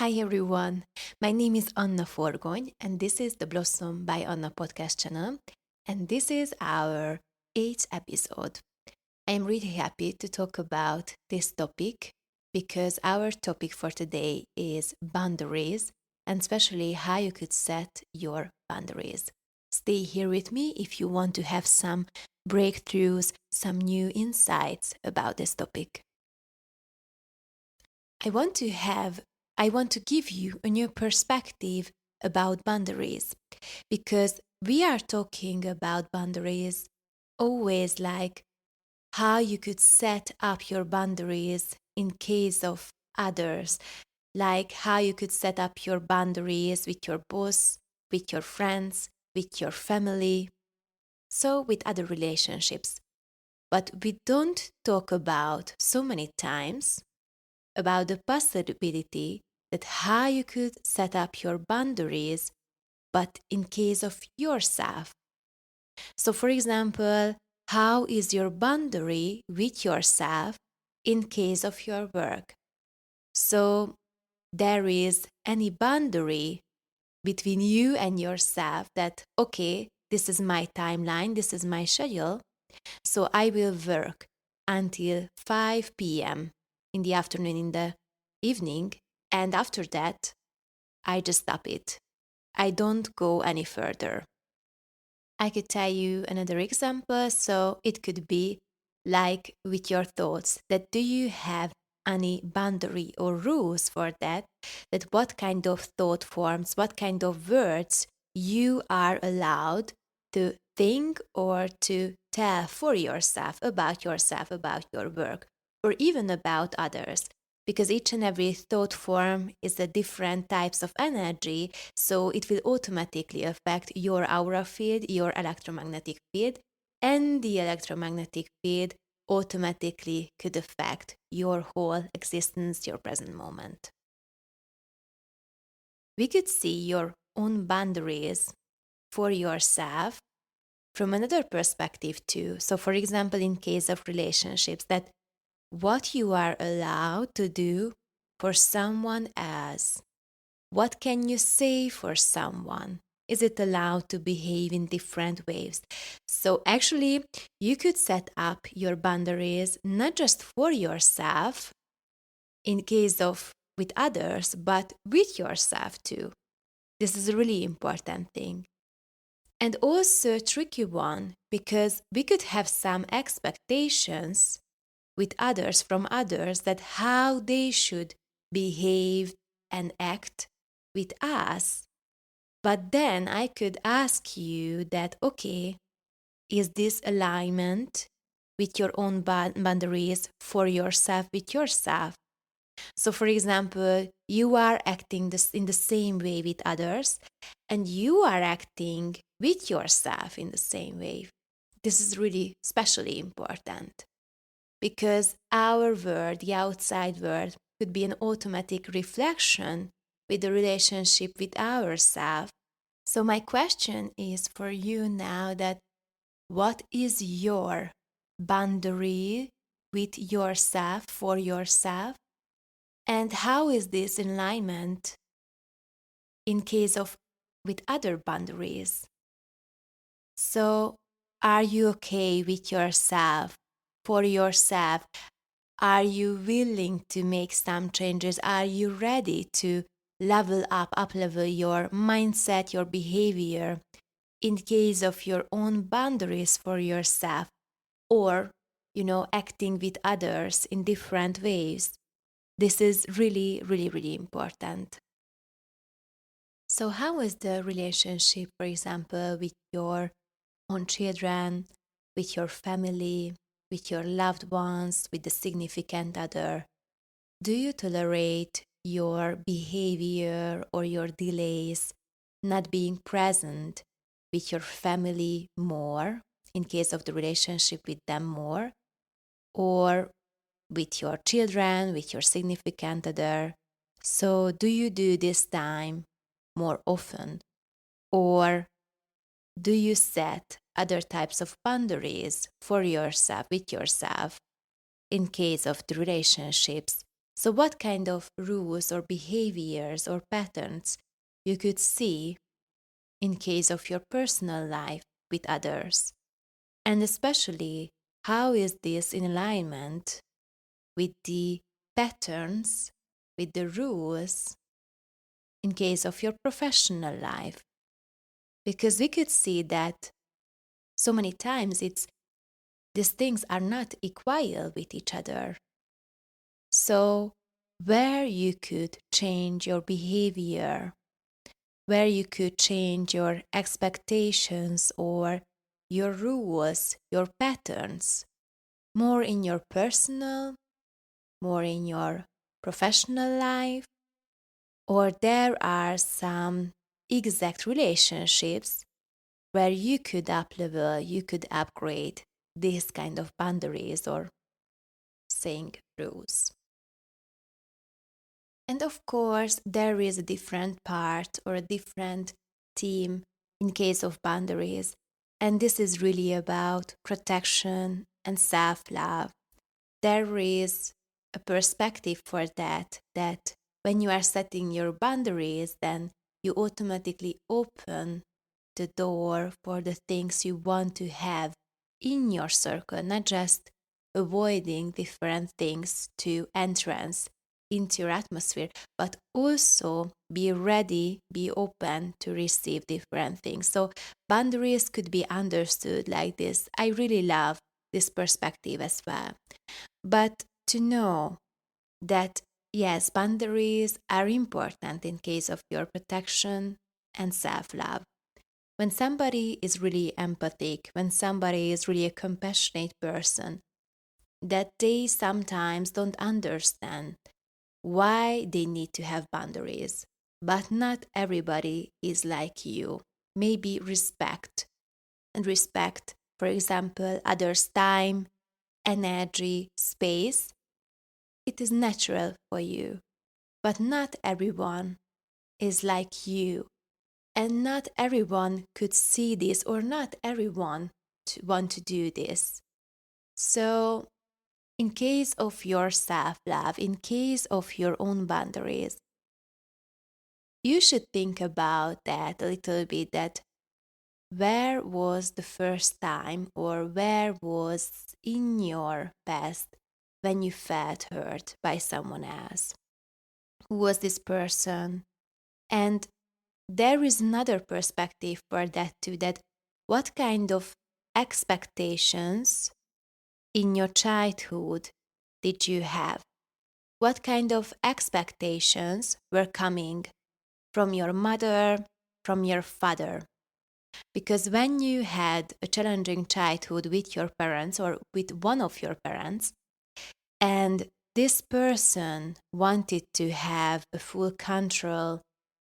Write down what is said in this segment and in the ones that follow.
Hi everyone, my name is Anna Forgony and this is the Blossom by Anna podcast channel and this is our 8th episode. I am really happy to talk about this topic because our topic for today is boundaries and especially how you could set your boundaries. Stay here with me if you want to have some breakthroughs, some new insights about this topic. I want to have I want to give you a new perspective about boundaries because we are talking about boundaries always like how you could set up your boundaries in case of others, like how you could set up your boundaries with your boss, with your friends, with your family, so with other relationships. But we don't talk about so many times about the possibility that how you could set up your boundaries, but in case of yourself. So, for example, how is your boundary with yourself in case of your work? So, there is any boundary between you and yourself that, okay, this is my timeline, this is my schedule, so I will work until 5 p.m. in the afternoon, in the evening, and after that, I just stop it. I don't go any further. I could tell you another example. So it could be like with your thoughts that do you have any boundary or rules for that? That what kind of thought forms, what kind of words you are allowed to think or to tell for yourself, about your work, or even about others. Because each and every thought form is a different types of energy, so it will automatically affect your aura field, your electromagnetic field, and the electromagnetic field automatically could affect your whole existence, your present moment. We could see your own boundaries for yourself from another perspective too. So, for example, in case of relationships, that what you are allowed to do for someone else. What can you say for someone? Is it allowed to behave in different ways? So, actually, you could set up your boundaries not just for yourself in case of with others, but with yourself too. This is a really important thing. And also a tricky one because we could have some expectations with others from others that how they should behave and act with us. But then I could ask you that, okay, is this alignment with your own boundaries for yourself with yourself? So, for example, you are acting this in the same way with others, and you are acting with yourself in the same way. This is really especially important because our world, the outside world, could be an automatic reflection with the relationship with ourselves. So, my question is for you now that what is your boundary with yourself for yourself? And how is this in alignment in case of with other boundaries? So, are you okay with yourself for yourself? Are you willing to make some changes? Are you ready to up level your mindset, your behavior in case of your own boundaries for yourself or, acting with others in different ways? This is really, really, really important. So, how is the relationship, for example, with your own children, with your family, with your loved ones, with the significant other? Do you tolerate your behavior or your delays not being present with your family more in case of the relationship with them more, or with your children, with your significant other? So, do you do this time more often, or do you set other types of boundaries for yourself with yourself in case of the relationships So, what kind of rules or behaviors or patterns you could see in case of your personal life with others? And especially, how is this in alignment with the patterns, with the rules in case of your professional life? Because we could see that so many times these things are not equal with each other. So, where you could change your behavior, where you could change your expectations or your rules, your patterns, more in your personal, more in your professional life, or there are some exact relationships where you could up level, you could upgrade these kind of boundaries or saying rules. And of course, there is a different part or a different theme in case of boundaries. And this is really about protection and self love. There is a perspective for that, that when you are setting your boundaries, then you automatically open the door for the things you want to have in your circle, not just avoiding different things to entrance into your atmosphere, but also be ready, be open to receive different things. So boundaries could be understood like this. I really love this perspective as well. But to know that yes, boundaries are important in case of your protection and self-love. When somebody is really empathic, when somebody is really a compassionate person, that they sometimes don't understand why they need to have boundaries. But not everybody is like you. Maybe respect and respect, for example, others' time, energy, space. It is natural for you. But not everyone is like you. And not everyone could see this, or not everyone want to do this. So, in case of your self love, in case of your own boundaries, you should think about that a little bit, that where was the first time or where was in your past when you felt hurt by someone else? Who was this person? And there is another perspective for that too, that what kind of expectations in your childhood did you have? What kind of expectations were coming from your mother, from your father? Because when you had a challenging childhood with your parents or with one of your parents, and this person wanted to have a full control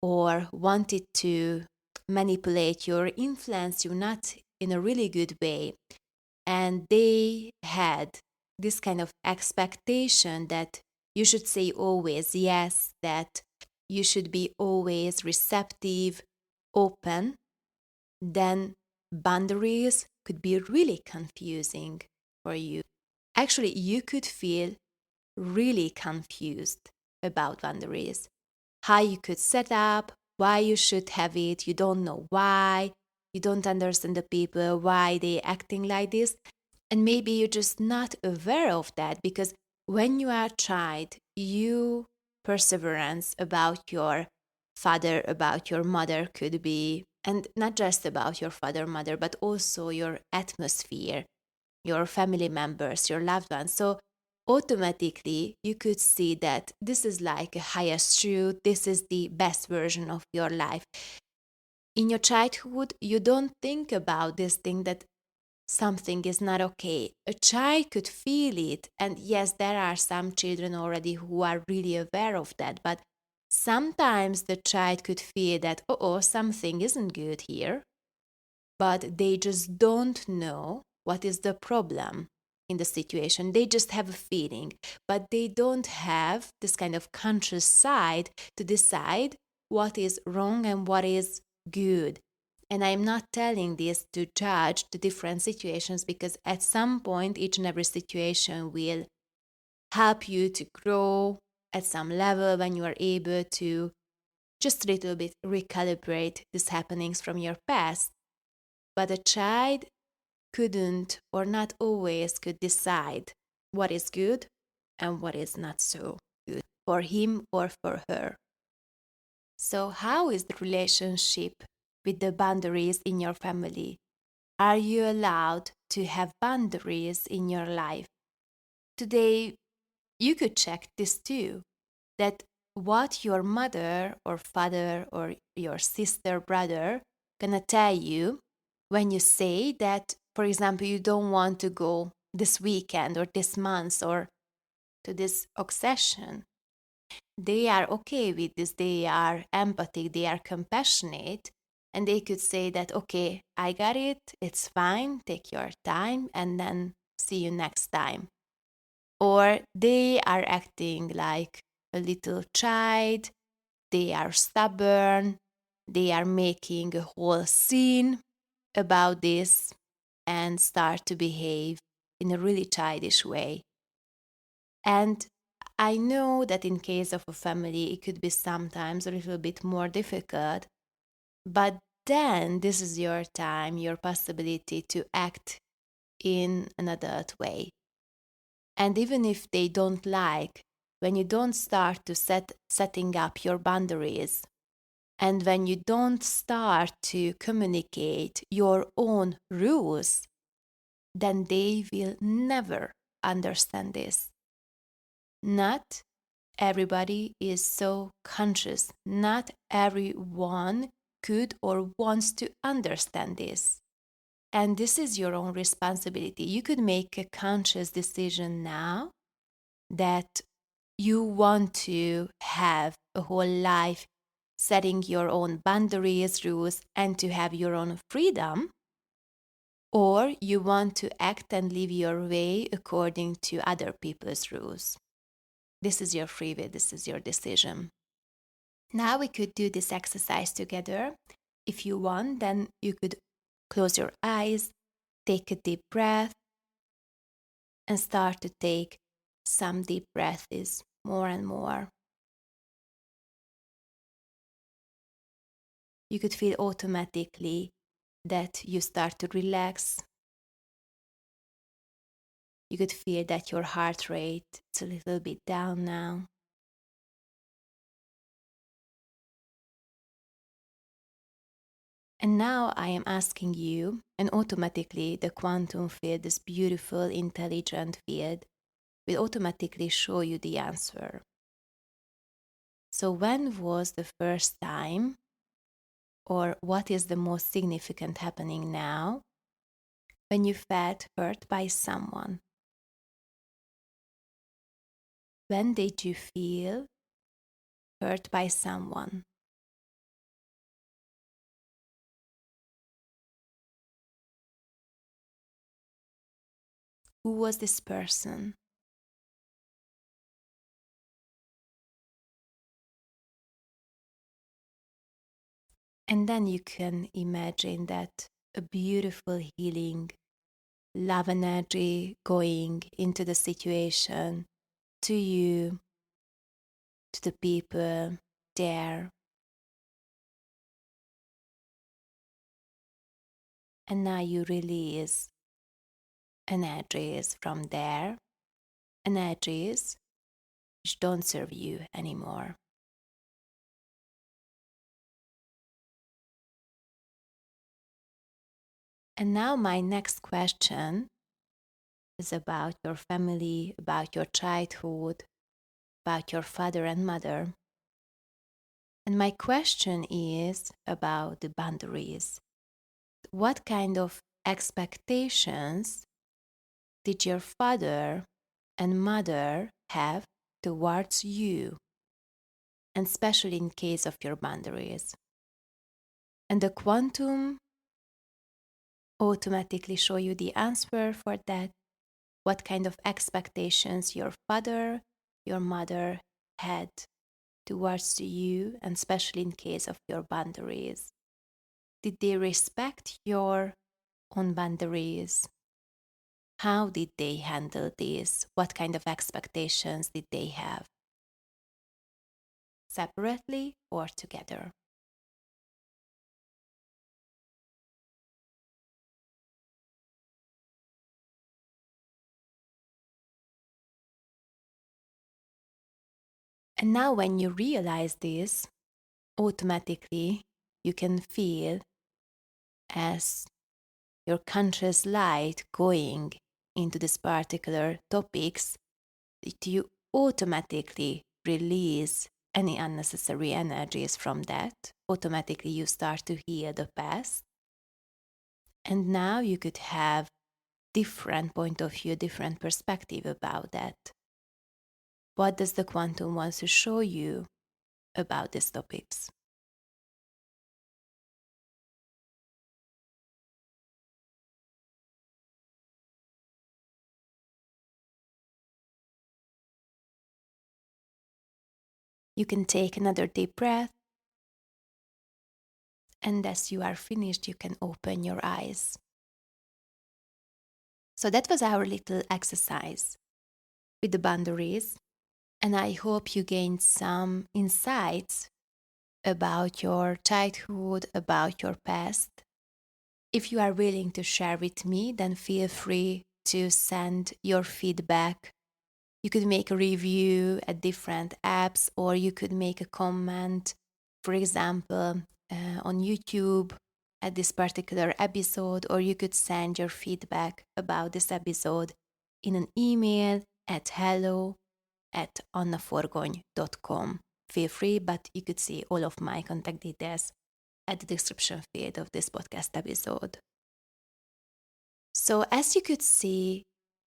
or wanted to manipulate you or influence you not in a really good way, and they had this kind of expectation that you should say always yes, that you should be always receptive, open, then boundaries could be really confusing for you. Actually, you could feel really confused about boundaries. How you could set up, why you should have it, you don't know why, you don't understand the people, why they acting like this. And maybe you're just not aware of that because when you are a child, you perseverance about your father, about your mother could be, and not just about your father, mother, but also your atmosphere, your family members, your loved ones. So automatically you could see that this is like a highest truth, this is the best version of your life. In your childhood, you don't think about this thing that something is not okay. A child could feel it. And yes, there are some children already who are really aware of that. But sometimes the child could feel that, oh, something isn't good here. But they just don't know what is the problem in the situation. They just have a feeling, but they don't have this kind of conscious side to decide what is wrong and what is good. And I'm not telling this to judge the different situations because at some point, each and every situation will help you to grow, at some level when you are able to just a little bit recalibrate these happenings from your past. But a child couldn't or not always could decide what is good and what is not so good for him or for her. So, how is the relationship with the boundaries in your family? Are you allowed to have boundaries in your life? Today, you could check this too, that what your mother or father or your sister, brother gonna tell you when you say that, for example, you don't want to go this weekend or this month or to this obsession. They are okay with this, they are empathic, they are compassionate, and they could say that, okay, I got it, it's fine, take your time, and then see you next time. Or they are acting like a little child, they are stubborn, they are making a whole scene about this and start to behave in a really childish way. And I know that in case of a family, it could be sometimes a little bit more difficult, but then this is your time, your possibility to act in an adult way. And even if they don't like, when you don't start to setting up your boundaries, and when you don't start to communicate your own rules, then they will never understand this. Not everybody is so conscious. Not everyone could or wants to understand this. And this is your own responsibility. You could make a conscious decision now that you want to have a whole life setting your own boundaries, rules, and to have your own freedom, or you want to act and live your way according to other people's rules. This is your free will, this is your decision. Now we could do this exercise together. If you want, then you could close your eyes, take a deep breath, and start to take some deep breaths more and more. You could feel automatically that you start to relax. You could feel that your heart rate is a little bit down now. And now I am asking you, and automatically the quantum field, this beautiful, intelligent field, will automatically show you the answer. So, when was the first time, or what is the most significant happening now, when you felt hurt by someone? When did you feel hurt by someone? Who was this person? And then you can imagine that a beautiful healing, love energy going into the situation, to you, to the people there. And now you release energies from there, energies which don't serve you anymore. And now my next question is about your family, about your childhood, about your father and mother. And my question is about the boundaries. What kind of expectations did your father and mother have towards you, and especially in case of your boundaries? And the quantum automatically show you the answer for that, what kind of expectations your father, your mother had towards you, and especially in case of your boundaries. Did they respect your own boundaries? How did they handle this? What kind of expectations did they have? separately or together. And now, when you realize this, automatically you can feel as your conscious light going into this particular topics, that you automatically release any unnecessary energies from that. Automatically you start to heal the past. And now you could have different point of view, different perspective about that. What does the quantum want to show you about these topics? You can take another deep breath, and as you are finished, you can open your eyes. So that was our little exercise with the boundaries, and I hope you gained some insights about your childhood, about your past. If you are willing to share with me, then feel free to send your feedback. You could make a review at different apps, or you could make a comment, for example, on YouTube at this particular episode, or you could send your feedback about this episode in an email at hello@annaforgony.com. Feel free, but you could see all of my contact details at the description field of this podcast episode. So, as you could see,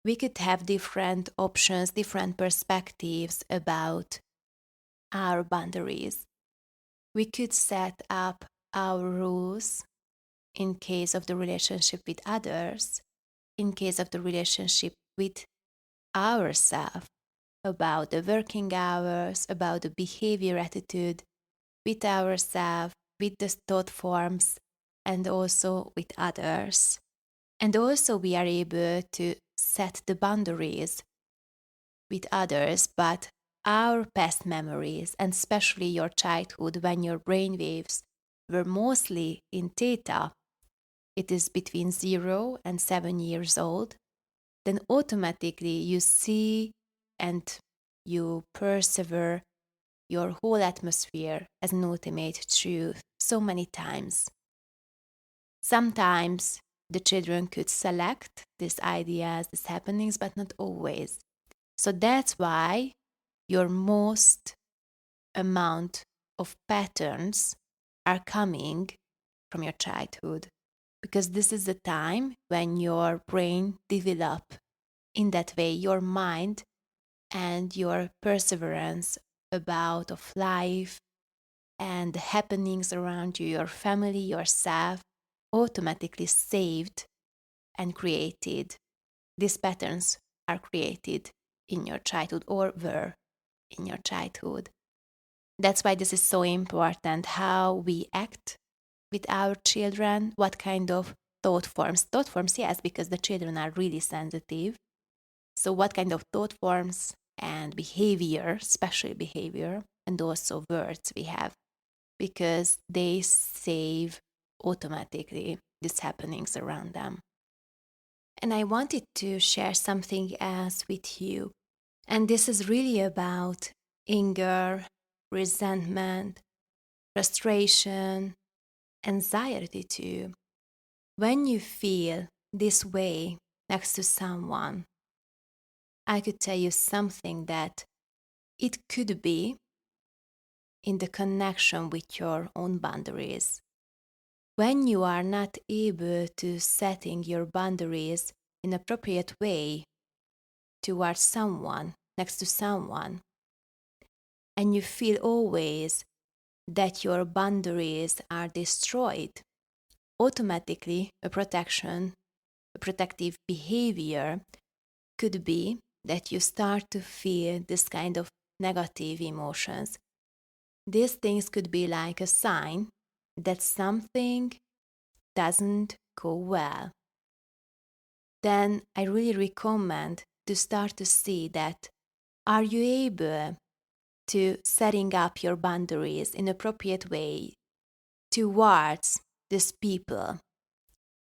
we could have different options, different perspectives about our boundaries. We could set up our rules in case of the relationship with others, in case of the relationship with ourselves, about the working hours, about the behavior attitude with ourselves, with the thought forms, and also with others. And also, we are able to set the boundaries with others, but our past memories, and especially your childhood when your brain waves were mostly in theta, it is between 0 and 7 years old, then automatically you see and you persevere your whole atmosphere as an ultimate truth so many times. Sometimes the children could select these ideas, these happenings, but not always. So that's why your most amount of patterns are coming from your childhood, because this is the time when your brain develop in that way, your mind and your perseverance about of life and the happenings around you, your family, yourself, automatically saved and created. These patterns are created in your childhood or were in your childhood. That's why this is so important, how we act with our children, what kind of thought forms. Thought forms, yes, because the children are really sensitive. So what kind of thought forms and behavior, especially behavior, and also words we have, because they save automatically these happenings around them. And I wanted to share something else with you. And this is really about anger, resentment, frustration, anxiety too. When you feel this way next to someone, I could tell you something that it could be in the connection with your own boundaries. When you are not able to setting your boundaries in appropriate way towards someone, next to someone, and you feel always that your boundaries are destroyed, automatically a protective behavior could be that you start to feel this kind of negative emotions. These things could be like a sign that something doesn't go well. Then I really recommend to start to see that, are you able to setting up your boundaries in appropriate way towards these people,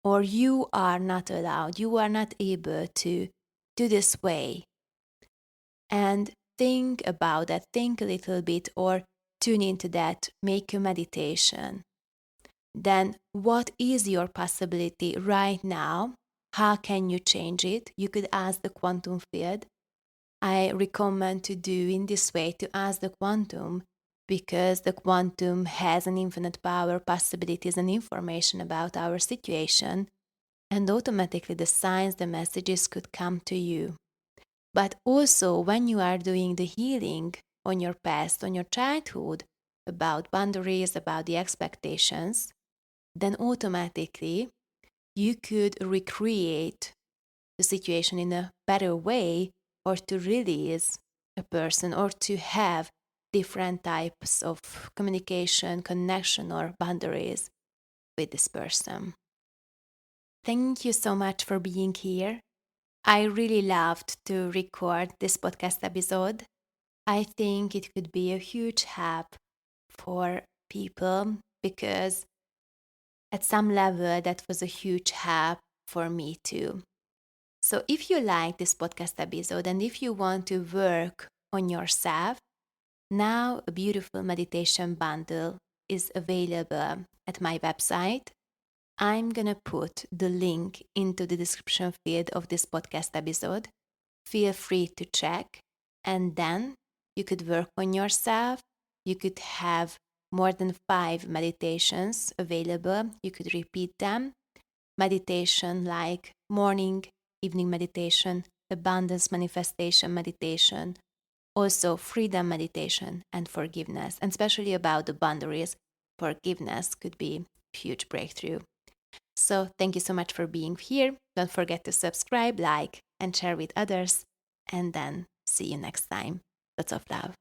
or you are not allowed, you are not able to do this way. And think about that, think a little bit, or tune into that, make a meditation. Then what is your possibility right now? How can you change it? You could ask the quantum field. I recommend to do in this way, to ask the quantum, because the quantum has an infinite power, possibilities, and information about our situation, and automatically the signs, the messages could come to you. But also, when you are doing the healing on your past, on your childhood, about boundaries, about the expectations, then automatically you could recreate the situation in a better way, or to release a person, or to have different types of communication, connection, or boundaries with this person. Thank you so much for being here. I really loved to record this podcast episode. I think it could be a huge help for people, because at some level that was a huge help for me too. So if you like this podcast episode and if you want to work on yourself, now a beautiful meditation bundle is available at my website. I'm gonna put the link into the description field of this podcast episode. Feel free to check, and then you could work on yourself. You could have more than 5 meditations available. You could repeat them. Meditation like morning, evening meditation, abundance manifestation meditation, also freedom meditation, and forgiveness, and especially about the boundaries. Forgiveness could be a huge breakthrough. So thank you so much for being here. Don't forget to subscribe, like, and share with others. And then see you next time. Lots of love.